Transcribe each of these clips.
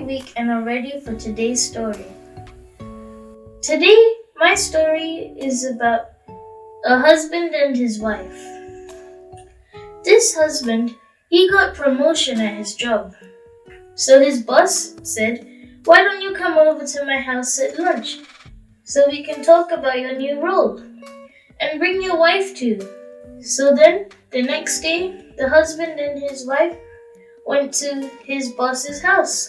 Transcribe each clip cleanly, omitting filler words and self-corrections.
week and are ready for today's story. Today, my story is about a husband and his wife. This husband, he got promotion at his job. So his boss said, "Why don't you come over to my house at lunch so we can talk about your new role? And bring your wife too." So then, the next day, the husband and his wife went to his boss's house.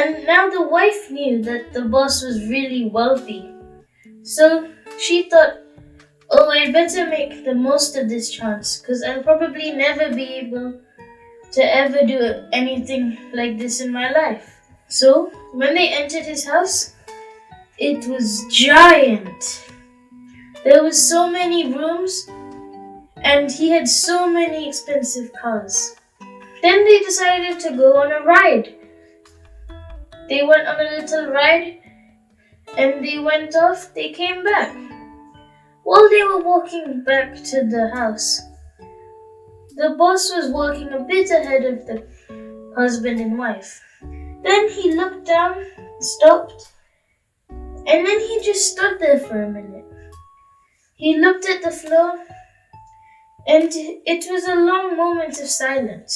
And now the wife knew that the boss was really wealthy. So she thought, "Oh, I'd better make the most of this chance because I'll probably never be able to ever do anything like this in my life." So when they entered his house, it was giant. There was so many rooms and he had so many expensive cars. Then they decided to go on a ride. They went on a little ride and they went off, they came back. While they were walking back to the house, the boss was walking a bit ahead of the husband and wife. Then he looked down, stopped, and then he just stood there for a minute. He looked at the floor, and it was a long moment of silence.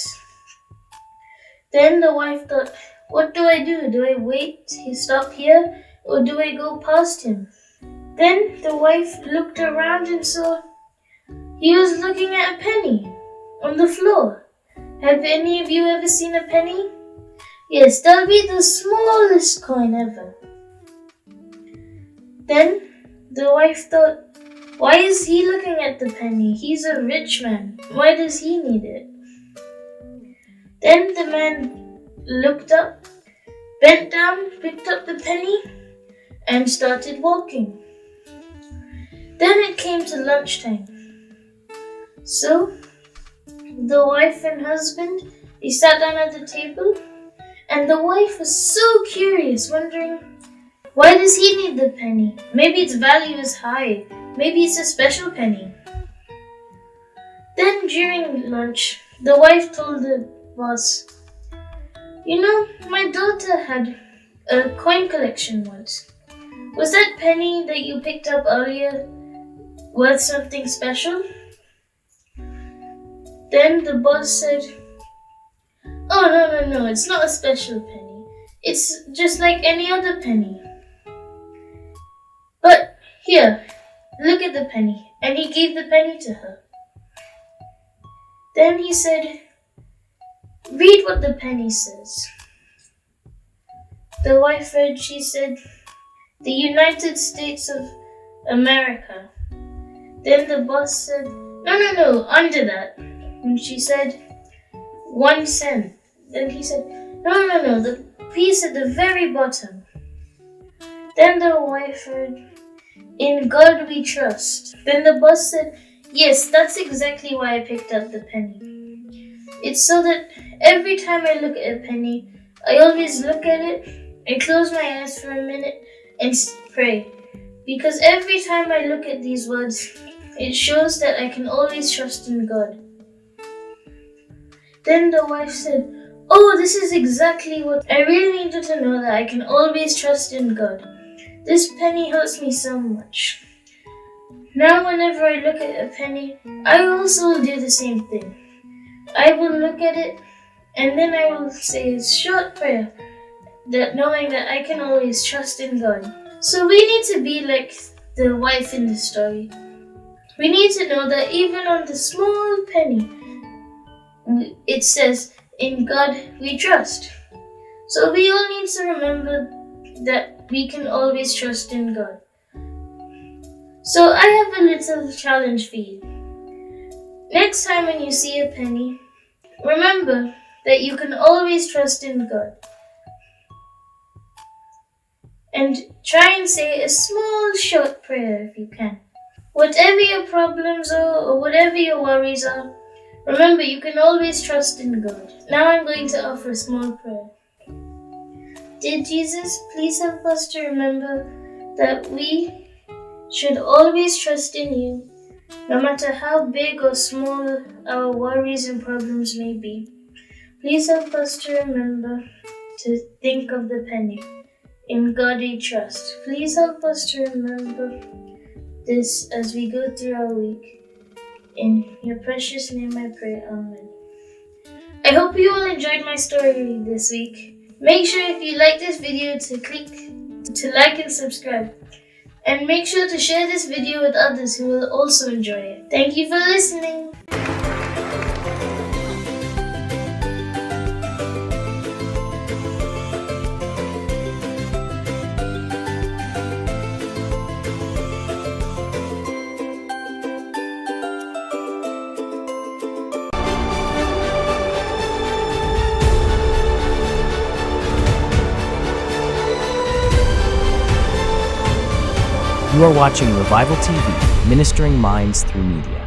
Then the wife thought, "What do I do? Do I wait to stop here, or do I go past him?" Then the wife looked around and saw he was looking at a penny on the floor. Have any of you ever seen a penny? Yes, that'll be the smallest coin ever. Then the wife thought, "Why is he looking at the penny? He's a rich man. Why does he need it?" Then the man looked up, bent down, picked up the penny, and started walking. Then it came to lunchtime. So the wife and husband, they sat down at the table, and the wife was so curious, wondering, why does he need the penny? Maybe its value is high. Maybe it's a special penny. Then during lunch, the wife told the boss, "You know, my daughter had a coin collection once. Was that penny that you picked up earlier worth something special?" Then the boss said, "Oh, no, it's not a special penny. It's just like any other penny. But here, look at the penny." And he gave the penny to her. Then he said, "Read what the penny says." The wife read, she said, "The United States of America." Then the boss said, No, under that." And she said, "1 cent." Then he said, No, the piece at the very bottom." Then the wife read, "In God we trust." Then the boss said, "Yes, that's exactly why I picked up the penny. It's so that every time I look at a penny, I always look at it, I close my eyes for a minute and pray. Because every time I look at these words, it shows that I can always trust in God." Then the wife said, "Oh, this is exactly what I really needed to know, that I can always trust in God. This penny helps me so much. Now whenever I look at a penny, I also will do the same thing. I will look at it and then I will say a short prayer, that knowing that I can always trust in God." So we need to be like the wife in the story. We need to know that even on the small penny, it says, "In God we trust." So we all need to remember that we can always trust in God. So I have a little challenge for you. Next time when you see a penny, remember that you can always trust in God. And try and say a small short prayer if you can. Whatever your problems are or whatever your worries are, remember you can always trust in God. Now I'm going to offer a small prayer. Dear Jesus, please help us to remember that we should always trust in you, no matter how big or small our worries and problems may be. Please help us to remember to think of the penny. In God we trust. Please help us to remember this as we go through our week. In your precious name I pray, Amen. I hope you all enjoyed my story this week. Make sure if you like this video to click to like and subscribe. And make sure to share this video with others who will also enjoy it. Thank you for listening. You are watching Revival TV, ministering minds through media.